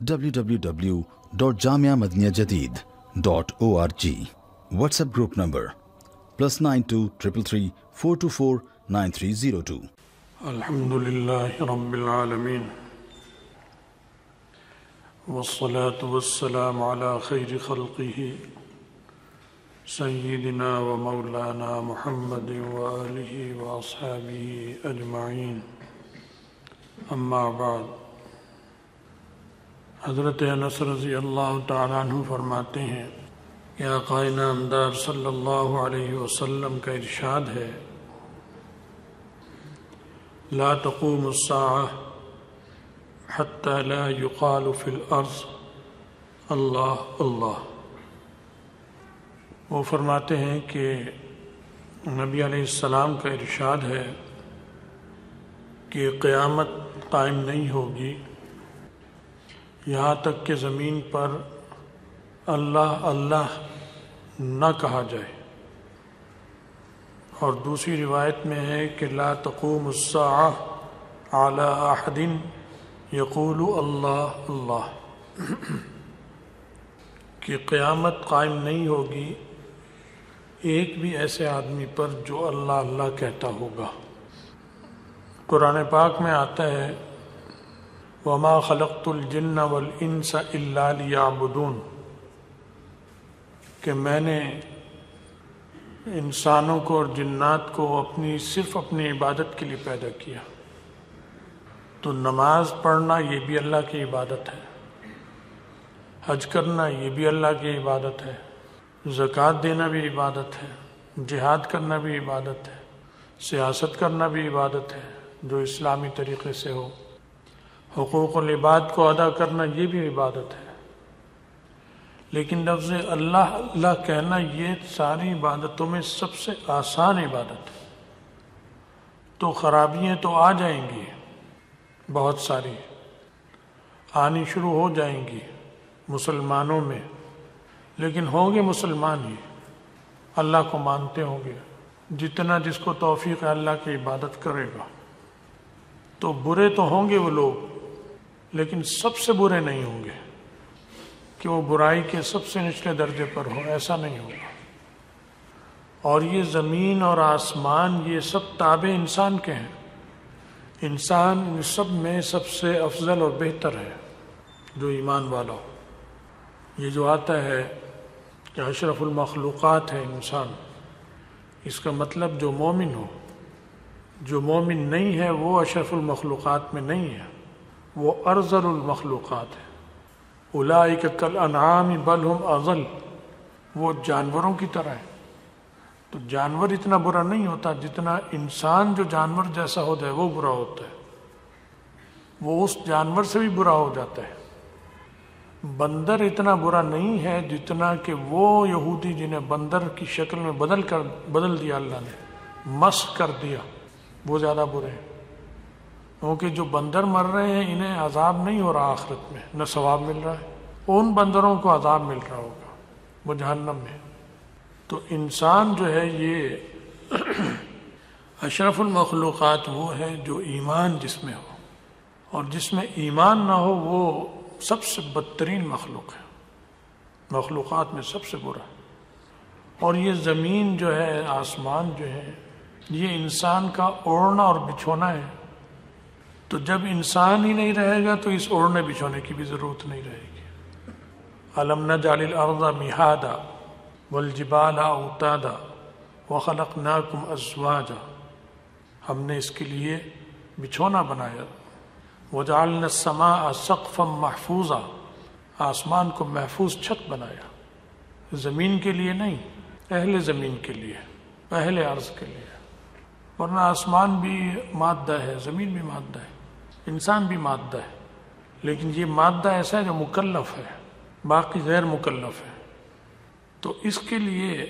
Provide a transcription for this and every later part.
www.jamiamadiniyajadid.org. WhatsApp group number +92 333 424 9302. الحمدللہ رب العالمین والصلاة والسلام على خیر خلقہ سیدنا و مولانا محمد وآلہ واصحابہ اجمعین، اما بعد۔ حضرت انس رضی اللہ تعالیٰ عنہ فرماتے ہیں کہ آقا نامدار صلی اللہ علیہ وسلم کا ارشاد ہے، لا تقوم الساعة حتى لا يقال في الأرض اللہ اللہ۔ وہ فرماتے ہیں کہ نبی علیہ السلام کا ارشاد ہے کہ قیامت قائم نہیں ہوگی یہاں تک کہ زمین پر اللہ اللہ نہ کہا جائے، اور دوسری روایت میں ہے کہ لا تقوم الساعة على احد یقول اللہ اللہ، کہ قیامت قائم نہیں ہوگی ایک بھی ایسے آدمی پر جو اللہ اللہ کہتا ہوگا۔ قرآن پاک میں آتا ہے وَمَا خَلَقْتُ الْجِنَّ وَالْإِنسَ إِلَّا لِيَعْبُدُونَ، کہ میں نے انسانوں کو اور جنات کو صرف اپنی عبادت کے لیے پیدا کیا۔ تو نماز پڑھنا یہ بھی اللہ کی عبادت ہے، حج کرنا یہ بھی اللہ کی عبادت ہے، زکوٰۃ دینا بھی عبادت ہے، جہاد کرنا بھی عبادت ہے، سیاست کرنا بھی عبادت ہے جو اسلامی طریقے سے ہو، حقوق العباد کو ادا کرنا یہ بھی عبادت ہے۔ لیکن لفظ اللہ اللہ کہنا یہ ساری عبادتوں میں سب سے آسان عبادت ہے۔ تو خرابیاں تو آ جائیں گی، بہت ساری آنی شروع ہو جائیں گی مسلمانوں میں، لیکن ہوں گے مسلمان ہی، اللہ کو مانتے ہوں گے، جتنا جس کو توفیق ہے اللہ کی عبادت کرے گا۔ تو برے تو ہوں گے وہ لوگ، لیکن سب سے برے نہیں ہوں گے کہ وہ برائی کے سب سے نچلے درجے پر ہو، ایسا نہیں ہوگا۔ اور یہ زمین اور آسمان یہ سب تابع انسان کے ہیں، انسان ان سب میں سب سے افضل اور بہتر ہے جو ایمان والا ہو۔ یہ جو آتا ہے کہ اشرف المخلوقات ہے انسان، اس کا مطلب جو مومن ہو، جو مومن نہیں ہے وہ اشرف المخلوقات میں نہیں ہے، وہ ارذل المخلوقات ہے۔ اولئک کالانعام بل هم اضل، وہ جانوروں کی طرح ہے۔ تو جانور اتنا برا نہیں ہوتا جتنا انسان جو جانور جیسا ہو جائے وہ برا ہوتا ہے، وہ اس جانور سے بھی برا ہو جاتا ہے۔ بندر اتنا برا نہیں ہے جتنا کہ وہ یہودی جنہیں بندر کی شکل میں بدل دیا اللہ نے، مسخ کر دیا، وہ زیادہ برے ہیں، کیونکہ جو بندر مر رہے ہیں انہیں عذاب نہیں ہو رہا آخرت میں، نہ ثواب مل رہا ہے، ان بندروں کو عذاب مل رہا ہوگا، وہ جہنم میں۔ تو انسان جو ہے یہ اشرف المخلوقات وہ ہے جو ایمان جس میں ہو، اور جس میں ایمان نہ ہو وہ سب سے بدترین مخلوق ہے، مخلوقات میں سب سے برا۔ اور یہ زمین جو ہے، آسمان جو ہے، یہ انسان کا اوڑھنا اور بچھونا ہے۔ تو جب انسان ہی نہیں رہے گا تو اس اوڑھنے بچھونے کی بھی ضرورت نہیں رہے گی۔ أَلَمْ نَجْعَلِ الْأَرْضَ مِهَادًا وَالْجِبَالَ أَوْتَادًا وَخَلَقْنَاكُمْ أَزْوَاجًا، ہم نے اس کے لیے بچھونا بنایا، وَجَعَلْنَا السَّمَاءَ سَقْفًا مَحْفُوظًا، آسمان کو محفوظ چھت بنایا، زمین کے لیے نہیں، اہل زمین کے لیے، اہل ارض کے لیے۔ ورنہ آسمان بھی مادہ ہے، زمین بھی مادہ ہے، انسان بھی مادہ ہے، لیکن یہ مادہ ایسا ہے جو مکلف ہے، باقی غیر مکلف ہے۔ تو اس کے لیے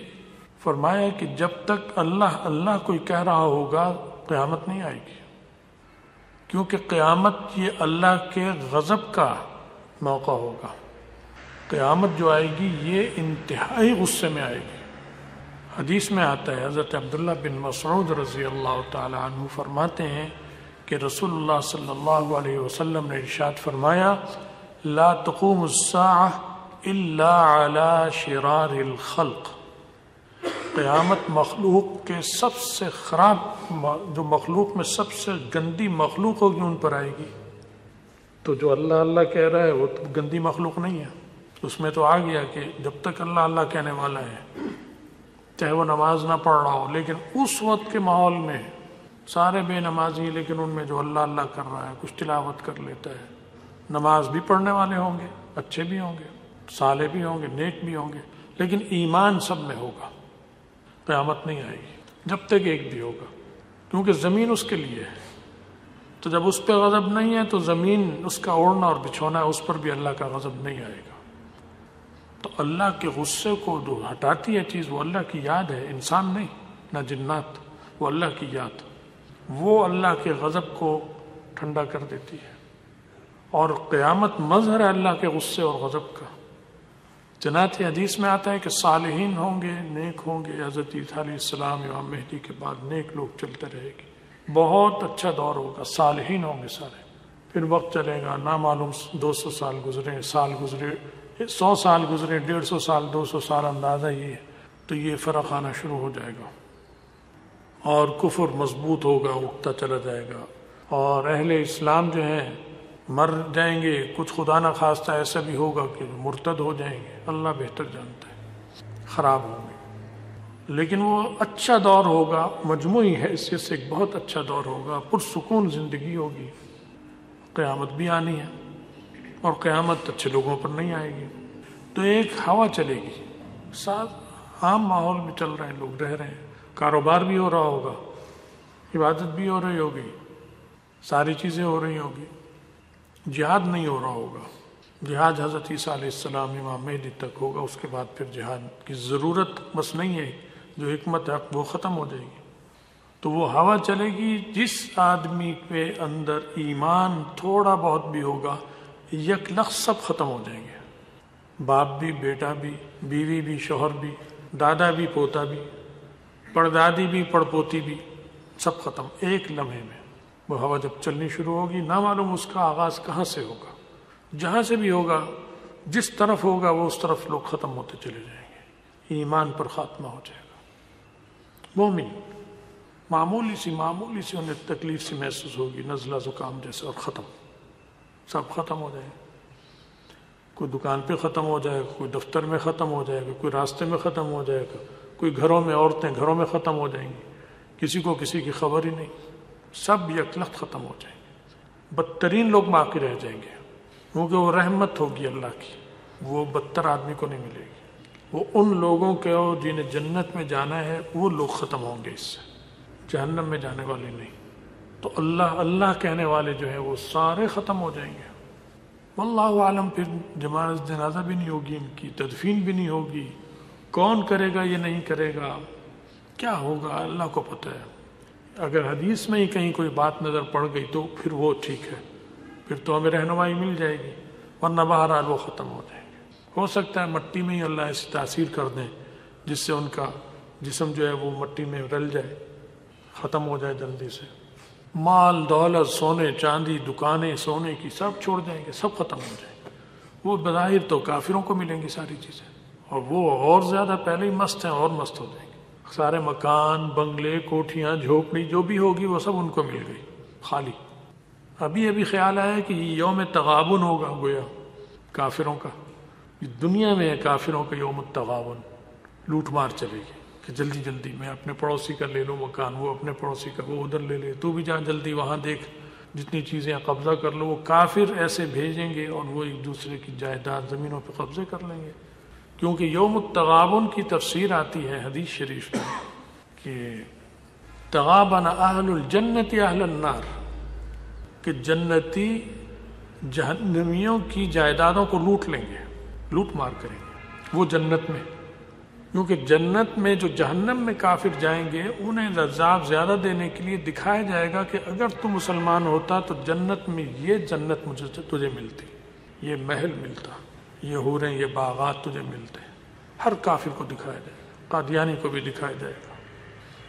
فرمایا کہ جب تک اللہ اللہ کوئی کہہ رہا ہوگا قیامت نہیں آئے گی، کیونکہ قیامت یہ اللہ کے غضب کا موقع ہوگا۔ قیامت جو آئے گی یہ انتہائی غصے میں آئے گی۔ حدیث میں آتا ہے، حضرت عبداللہ بن مسعود رضی اللہ تعالی عنہ فرماتے ہیں کہ رسول اللہ صلی اللہ علیہ وسلم نے ارشاد فرمایا، لا تقوم الساعة الا على شرار الخلق، قیامت مخلوق کے سب سے خراب، جو مخلوق میں سب سے گندی مخلوق ہوگی ان پر آئے گی۔ تو جو اللہ اللہ کہہ رہا ہے وہ تو گندی مخلوق نہیں ہے، اس میں تو آ گیا کہ جب تک اللہ اللہ کہنے والا ہے چاہے وہ نماز نہ پڑھ رہا ہو، لیکن اس وقت کے ماحول میں سارے بے نمازی، لیکن ان میں جو اللہ اللہ کر رہا ہے، کچھ تلاوت کر لیتا ہے، نماز بھی پڑھنے والے ہوں گے، اچھے بھی ہوں گے، صالح بھی ہوں گے، نیک بھی ہوں گے، لیکن ایمان سب میں ہوگا، قیامت نہیں آئے گی جب تک ایک بھی ہوگا، کیونکہ زمین اس کے لیے ہے۔ تو جب اس پہ غضب نہیں ہے تو زمین اس کا اوڑھنا اور بچھونا ہے، اس پر بھی اللہ کا غضب نہیں آئے گا۔ تو اللہ کے غصے کو جو ہٹاتی ہے چیز وہ اللہ کی یاد ہے، انسان نہیں، نہ جنات، وہ اللہ کی یاد، وہ اللہ کے غضب کو ٹھنڈا کر دیتی ہے۔ اور قیامت مظہر ہے اللہ کے غصے اور غضب کا۔ چنانچہ حدیث میں آتا ہے کہ صالحین ہوں گے، نیک ہوں گے، حضرت عیسیٰ علیہ السلام امام مہدی کے بعد نیک لوگ چلتے رہے گی، بہت اچھا دور ہوگا، صالحین ہوں گے سارے۔ پھر وقت چلے گا، نامعلوم 200 سال گزرے، سال گزرے، 100 سال گزرے، 150 سال، 200 سال، اندازہ یہ ہے، تو یہ فرق آنا شروع ہو جائے گا اور کفر مضبوط ہوگا، اگتا چلا جائے گا، اور اہل اسلام جو ہیں مر جائیں گے، کچھ خدا نہ خواستہ ایسا بھی ہوگا کہ مرتد ہو جائیں گے، اللہ بہتر جانتا ہے، خراب ہوں گے، لیکن وہ اچھا دور ہوگا، مجموعی حیثیت سے ایک بہت اچھا دور ہوگا، پرسکون زندگی ہوگی۔ قیامت بھی آنی ہے، اور قیامت اچھے لوگوں پر نہیں آئے گی، تو ایک ہوا چلے گی، ساتھ عام ماحول میں چل رہے ہیں، لوگ رہ رہے ہیں، کاروبار بھی ہو رہا ہوگا، عبادت بھی ہو رہی ہوگی، ساری چیزیں ہو رہی ہوگی، جہاد نہیں ہو رہا ہوگا۔ جہاد حضرت عیسیٰ علیہ السلام امام مہدی تک ہوگا، اس کے بعد پھر جہاد کی ضرورت بس نہیں ہے، جو حکمت ہے وہ ختم ہو جائے گی۔ تو وہ ہوا چلے گی، جس آدمی کے اندر ایمان تھوڑا بہت بھی ہوگا، یک لخت سب ختم ہو جائیں گے، باپ بھی، بیٹا بھی، بیوی بھی، شوہر بھی، دادا بھی، پوتا بھی، پردادی بھی، پڑپوتی بھی، سب ختم ایک لمحے میں۔ وہ ہوا جب چلنی شروع ہوگی، نہ معلوم اس کا آغاز کہاں سے ہوگا، جہاں سے بھی ہوگا، جس طرف ہوگا وہ اس طرف لوگ ختم ہوتے چلے جائیں گے، ایمان پر خاتمہ ہو جائے گا۔ مومن معمولی سی انہیں تکلیف سی محسوس ہوگی، نزلہ زکام جیسے، اور ختم، سب ختم ہو جائے گا۔ کوئی دکان پہ ختم ہو جائے گا، کوئی دفتر میں ختم ہو جائے گا، کوئی راستے میں ختم ہو جائے گا، کوئی گھروں میں، عورتیں گھروں میں ختم ہو جائیں گی، کسی کو کسی کی خبر ہی نہیں، سب یکلخت ختم ہو جائیں گے۔ بدترین لوگ باقی رہ جائیں گے، کیونکہ وہ رحمت ہوگی اللہ کی، وہ بدتر آدمی کو نہیں ملے گی، وہ ان لوگوں کے جنہیں جنت میں جانا ہے وہ لوگ ختم ہوں گے، اس سے جہنم میں جانے والے نہیں۔ تو اللہ اللہ کہنے والے جو ہیں وہ سارے ختم ہو جائیں گے۔ واللہ عالم، پھر جنازہ بھی نہیں ہوگی، ان کی تدفین بھی نہیں ہوگی، کون کرے گا یہ نہیں کرے گا، کیا ہوگا اللہ کو پتہ ہے۔ اگر حدیث میں ہی کہیں کوئی بات نظر پڑ گئی تو پھر وہ ٹھیک ہے، پھر تو ہمیں رہنمائی مل جائے گی، ورنہ بہرحال وہ ختم ہو جائیں گے۔ ہو سکتا ہے مٹی میں ہی اللہ ایسی تاثیر کر دیں جس سے ان کا جسم جو ہے وہ مٹی میں رل جائے، ختم ہو جائے جلدی سے، مال دولت، سونے چاندی، دکانیں سونے کی سب چھوڑ جائیں گے، سب ختم ہو جائیں گے۔ وہ بظاہر تو کافروں کو ملیں گی ساری چیزیں، اور وہ اور زیادہ پہلے ہی مست ہیں، اور مست ہو جائیں گے، سارے مکان، بنگلے، کوٹھیاں، جھوپڑی جو بھی ہوگی وہ سب ان کو مل گئی، خالی۔ ابھی خیال آیا کہ یوم تغابن ہوگا، گویا کافروں کا، دنیا میں ہے کافروں کا یوم التغابن، لوٹ مار چلے گی کہ جلدی جلدی میں اپنے پڑوسی کا لے لوں مکان، وہ اپنے پڑوسی کا، وہ ادھر لے لے، تو بھی جا جلدی وہاں دیکھ، جتنی چیزیں قبضہ کر لو۔ وہ کافر ایسے بھیجیں گے اور وہ ایک دوسرے کی جائیداد زمینوں پہ قبضے کر لیں گے، کیونکہ یوم التغابن کی تفسیر آتی ہے حدیث شریف میں کہ تغابن اہل الجنت اہل النار، کہ جنتی جہنمیوں کی جائیدادوں کو لوٹ لیں گے، لوٹ مار کریں گے وہ جنت میں، کیونکہ جنت میں جو جہنم میں کافر جائیں گے انہیں عذاب زیادہ دینے کے لیے دکھایا جائے گا کہ اگر تو مسلمان ہوتا تو جنت میں یہ جنت مجھے تجھے ملتی، یہ محل ملتا، یہ حوریں، یہ باغات تجھے ملتے۔ ہر کافر کو دکھایا جائے گا، قادیانی کو بھی دکھایا جائے گا،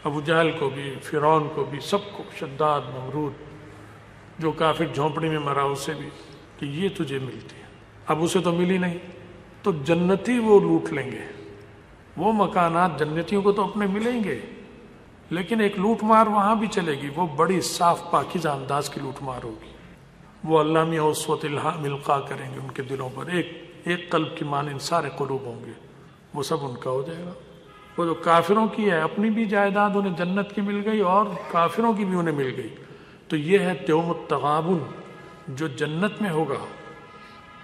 ابو جہل کو بھی، فرعون کو بھی، سب کو، شداد، نمرود، جو کافر جھونپڑی میں مرا اسے بھی، کہ یہ تجھے ملتی ہے۔ اب اسے تو ملی نہیں، تو جنتی وہ لوٹ لیں گے، وہ مکانات جنتیوں کو تو اپنے ملیں گے، لیکن ایک لوٹ مار وہاں بھی چلے گی، وہ بڑی صاف پاکیزہ انداز کی لوٹ مار ہوگی۔ وہ اللہ میاں اس وقت الہام القاء کریں گے ان کے دلوں پر، ایک قلب کی مانند سارے قلوب ہوں گے، وہ سب ان کا ہو جائے گا۔ وہ جو کافروں کی ہے، اپنی بھی جائیداد انہیں جنت کی مل گئی اور کافروں کی بھی انہیں مل گئی، تو یہ ہے یوم التغابن جو جنت میں ہوگا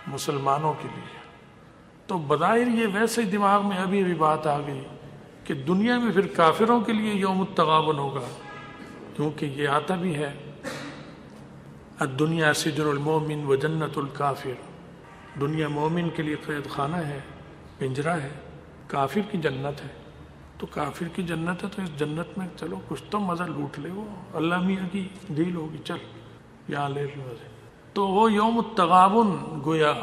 مسلمانوں کے لیے۔ تو بظاہر یہ ویسے ہی دماغ میں ابھی بات آ گئی کہ دنیا میں پھر کافروں کے لیے یوم التغابن ہوگا، کیونکہ یہ آتا بھی ہے الدنیا سجن المومن و جنت الکافر، دنیا مومن کے لیے قید خانہ ہے، پنجرہ ہے، کافر کی جنت ہے۔ تو کافر کی جنت ہے تو اس جنت میں چلو کچھ تو مزہ لوٹ لے، وہ اللہ میاں کی ڈیل ہوگی، چل یہاں لے لو مزے۔ تو وہ یوم التغابن گویا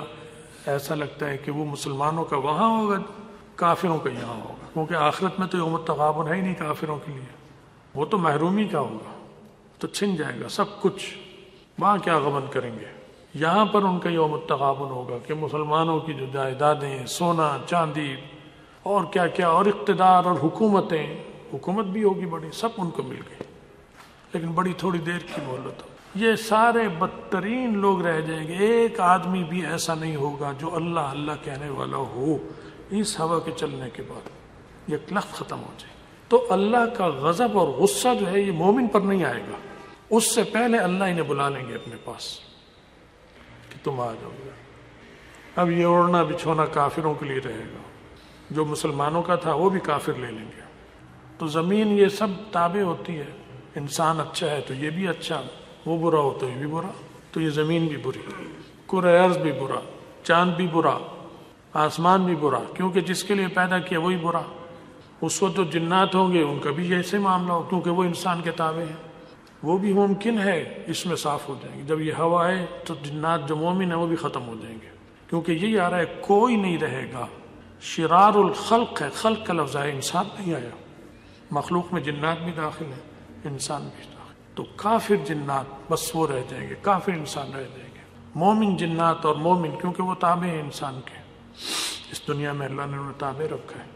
ایسا لگتا ہے کہ وہ مسلمانوں کا وہاں ہوگا، کافروں کا یہاں ہوگا، کیونکہ آخرت میں تو یوم التغابن ہے ہی نہیں کافروں کے لیے، وہ تو محرومی کا ہوگا، تو چھن جائے گا سب کچھ، وہاں کیا غبن کریں گے۔ یہاں پر ان کا یوم التغابن ہوگا کہ مسلمانوں کی جو جائیدادیں، سونا چاندی اور کیا کیا، اور اقتدار اور حکومتیں، حکومت بھی ہوگی بڑی، سب ان کو مل گئی، لیکن بڑی تھوڑی دیر کی مہلت ہو۔ یہ سارے بدترین لوگ رہ جائیں گے، ایک آدمی بھی ایسا نہیں ہوگا جو اللہ اللہ کہنے والا ہو اس ہوا کے چلنے کے بعد، یہ لخت ختم ہو جائے۔ تو اللہ کا غضب اور غصہ جو ہے یہ مومن پر نہیں آئے گا، اس سے پہلے اللہ انہیں بلا لیں گے اپنے پاس کہ تم آ جاؤ گے۔ اب یہ اوڑھنا بچھونا کافروں کے لیے رہے گا، جو مسلمانوں کا تھا وہ بھی کافر لے لیں گے۔ تو زمین یہ سب تابع ہوتی ہے، انسان اچھا ہے تو یہ بھی اچھا، وہ برا ہو تو یہ بھی برا، تو یہ زمین بھی بری، کرۂ ارض بھی برا، چاند بھی برا، آسمان بھی برا، کیونکہ جس کے لیے پیدا کیا وہی برا۔ اس وقت تو جنات ہوں گے، ان کا بھی ایسے معاملہ ہو، کیونکہ وہ انسان کے تابع ہیں، وہ بھی ممکن ہے اس میں صاف ہو جائیں گے۔ جب یہ ہوا ہے تو جنات جو مومن ہیں وہ بھی ختم ہو جائیں گے، کیونکہ یہی آ رہا ہے کوئی نہیں رہے گا۔ شرار الخلق ہے، خلق کا لفظ ہے، انسان نہیں آیا، مخلوق میں جنات بھی داخل ہیں، انسان بھی داخل۔ تو کافر جنات بس وہ رہ جائیں گے، کافر انسان رہ جائیں گے۔ مومن جنات اور مومن کیونکہ وہ تابع ہیں انسان کے، اس دنیا میں اللہ نے انہیں تابع رکھا ہے۔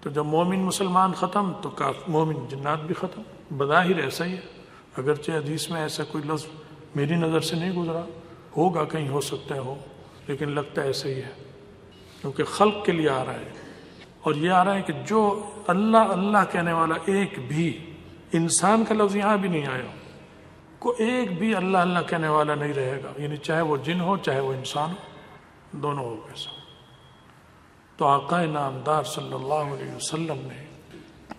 تو جب مومن مسلمان ختم تو مومن جنات بھی ختم، بظاہر ایسا ہی ہے، اگرچہ حدیث میں ایسا کوئی لفظ میری نظر سے نہیں گزرا، ہوگا کہیں ہو سکتا ہے ہو، لیکن لگتا ہے ایسا ہی ہے، کیونکہ خلق کے لیے آ رہا ہے۔ اور یہ آ رہا ہے کہ جو اللہ اللہ کہنے والا ایک بھی، انسان کا لفظ یہاں بھی نہیں آیا، کوئی ایک بھی اللہ اللہ کہنے والا نہیں رہے گا، یعنی چاہے وہ جن ہو چاہے وہ انسان ہو، دونوں ہو ایسا۔ تو آقا نامدار صلی اللہ علیہ وسلم نے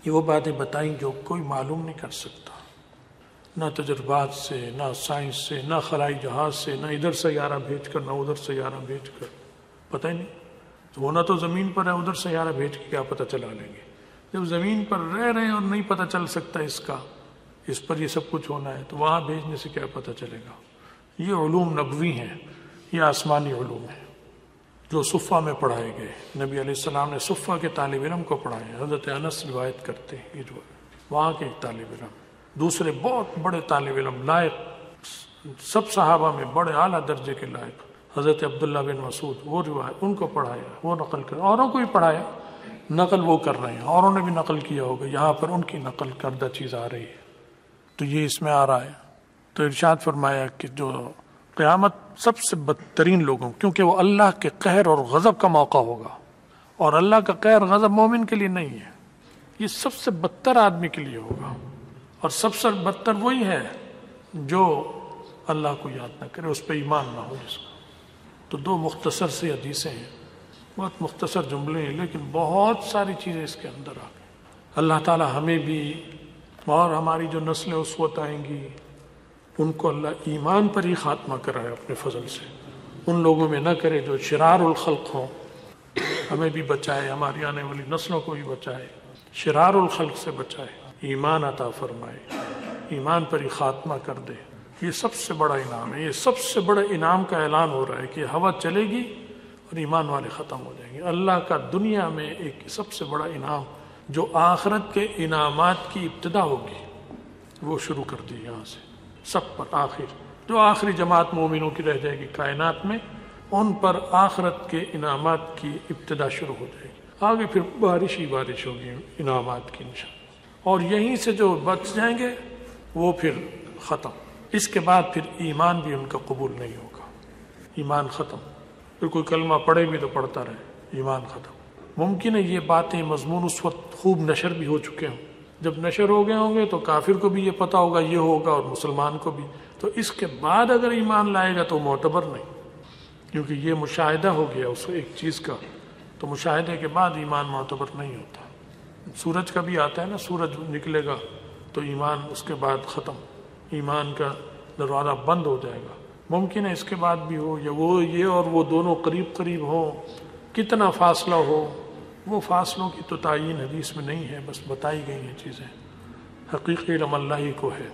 یہ وہ باتیں بتائیں جو کوئی معلوم نہیں کر سکتا، نہ تجربات سے، نہ سائنس سے، نہ خلائی جہاز سے، نہ ادھر سیارہ بھیج کر، نہ ادھر سیارہ بھیج کر، پتہ ہی نہیں۔ ہونا تو زمین پر ہے، ادھر سیارہ بھیج کے کیا پتہ چلا لیں گے؟ جب زمین پر رہ رہے ہیں اور نہیں پتہ چل سکتا اس پر یہ سب کچھ ہونا ہے، تو وہاں بھیجنے سے کیا پتہ چلے گا؟ یہ علوم نبوی ہیں، یہ آسمانی علوم ہیں جو صفہ میں پڑھائے گئے۔ نبی علیہ السلام نے صفہ کے طالب علم کو پڑھایا، حضرت انس روایت کرتے ہیں، یہ وہاں کے ایک طالب علم، دوسرے بہت بڑے طالب علم، لائق، سب صحابہ میں بڑے اعلیٰ درجے کے لائق، حضرت عبداللہ بن مسعود، وہ روایت ان کو پڑھایا، وہ نقل کر، اوروں کو بھی پڑھایا، نقل وہ کر رہے ہیں، اوروں نے بھی نقل کیا ہوگا، یہاں پر ان کی نقل کردہ چیز آ رہی ہے، تو یہ اس میں آ رہا ہے۔ تو ارشاد فرمایا کہ جو قیامت سب سے بدترین لوگوں، کیونکہ وہ اللہ کے قہر اور غضب کا موقع ہوگا، اور اللہ کا قہر غضب مومن کے لیے نہیں ہے، یہ سب سے بدتر آدمی کے لیے ہوگا، اور سب سے بدتر وہی ہے جو اللہ کو یاد نہ کرے، اس پہ ایمان نہ ہو جس کا۔ تو دو مختصر سی حدیثیں ہیں، بہت مختصر جملے ہیں، لیکن بہت ساری چیزیں اس کے اندر آ گئی۔ اللہ تعالی ہمیں بھی اور ہماری جو نسلیں اس وقت آئیں گی ان کو اللہ ایمان پر ہی خاتمہ کرائے اپنے فضل سے، ان لوگوں میں نہ کرے جو شرار الخلق ہوں، ہمیں بھی بچائے، ہماری آنے والی نسلوں کو بھی بچائے، شرار الخلق سے بچائے، ایمان عطا فرمائے، ایمان پر ہی خاتمہ کر دے۔ یہ سب سے بڑا انعام ہے، یہ سب سے بڑے انعام کا اعلان ہو رہا ہے کہ ہوا چلے گی اور ایمان والے ختم ہو جائیں گے۔ اللہ کا دنیا میں ایک سب سے بڑا انعام جو آخرت کے انعامات کی ابتدا ہوگی وہ شروع کر دی یہاں سے، سب پر آخر جو آخری جماعت مومنوں کی رہ جائے گی کائنات میں، ان پر آخرت کے انعامات کی ابتدا شروع ہو جائے گی، آگے پھر بارش ہی بارش ہوگی انعامات کی انشاءاللہ، اور یہیں سے جو بچ جائیں گے وہ پھر ختم، اس کے بعد پھر ایمان بھی ان کا قبول نہیں ہوگا، ایمان ختم، پھر کوئی کلمہ پڑھے بھی تو پڑھتا رہے، ایمان ختم۔ ممکن ہے یہ باتیں مضمون اس وقت خوب نشر بھی ہو چکے ہوں، جب نشر ہو گئے ہوں گے تو کافر کو بھی یہ پتہ ہوگا یہ ہوگا اور مسلمان کو بھی، تو اس کے بعد اگر ایمان لائے گا تو معتبر نہیں، کیونکہ یہ مشاہدہ ہو گیا اس ایک چیز کا، تو مشاہدے کے بعد ایمان معتبر نہیں ہوتا۔ سورج کا بھی آتا ہے نا، سورج نکلے گا تو ایمان اس کے بعد ختم، ایمان کا دروازہ بند ہو جائے گا۔ ممکن ہے اس کے بعد بھی ہو، یا وہ یہ اور وہ دونوں قریب قریب ہوں، کتنا فاصلہ ہو، وہ فاصلوں کی تو تعین حدیث میں نہیں ہے، بس بتائی گئی ہیں چیزیں، حقیقی علم اللہ ہی کو ہے۔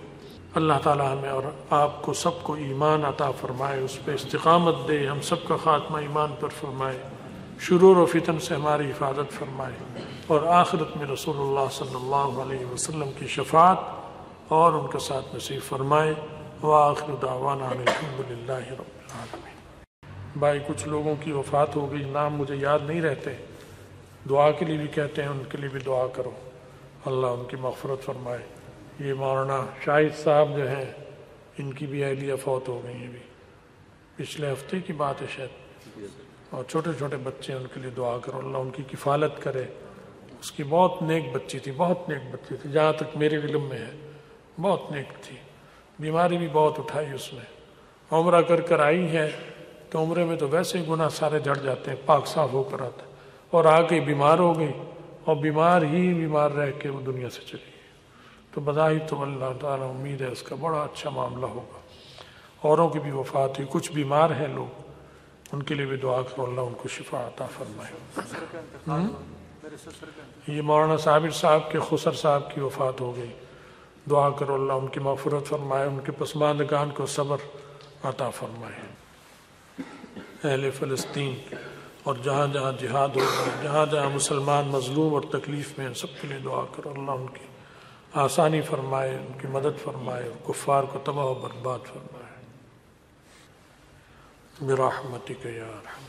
اللہ تعالی ہمیں اور آپ کو سب کو ایمان عطا فرمائے، اس پہ استقامت دے، ہم سب کا خاتمہ ایمان پر فرمائے، شرور و فتن سے ہماری حفاظت فرمائے، اور آخرت میں رسول اللہ صلی اللہ علیہ وسلم کی شفاعت اور ان کا ساتھ نصیب فرمائے۔ وآخر دعوانا الحمد للہ رب العالمین۔ بھائی کچھ لوگوں کی وفات ہو گئی، نام مجھے یاد نہیں رہتے، دعا کے لیے بھی کہتے ہیں، ان کے لیے بھی دعا کرو، اللہ ان کی مغفرت فرمائے۔ یہ مولانا شاہد صاحب جو ہیں، ان کی بھی اہلیہ فوت ہو گئی ہیں، بھی پچھلے ہفتے کی بات ہے شاید، اور چھوٹے چھوٹے بچے ہیں، ان کے لیے دعا کرو، اللہ ان کی کفالت کرے۔ اس کی بہت نیک بچی تھی، بہت نیک بچی تھی، جہاں تک میرے علم میں ہے بہت نیک تھی، بیماری بھی بہت اٹھائی اس نے، عمرہ کر کر آئی ہے تو عمرے میں تو ویسے ہی گناہ سارے جھڑ جاتے ہیں، پاک صاف ہو کر آتا ہے، اور آ کے بیمار ہو گئی، اور بیمار رہ کے وہ دنیا سے چلی گئی۔ تو بظاہر تو اللہ تعالیٰ امید ہے اس کا بڑا اچھا معاملہ ہوگا۔ اوروں کی بھی وفات ہوئی، کچھ بیمار ہیں لوگ، ان کے لیے بھی دعا کرو، اللہ ان کو شفا عطا فرمائے۔ یہ مولانا صابر صاحب کے خسر صاحب کی وفات ہو گئی، دعا کرو اللہ ان کی مغفرت فرمائے، ان کے پسماندگان کو صبر عطا فرمائے۔ اہل فلسطین اور جہاں جہاں جہاد ہو رہا ہے، جہاں جہاں مسلمان مظلوم اور تکلیف میں ہیں، سب کے لیے دعا کرو، اللہ ان کی آسانی فرمائے، ان کی مدد فرمائے، اور کفار کو تباہ و برباد فرمائے۔ برحمتک یا ارحم۔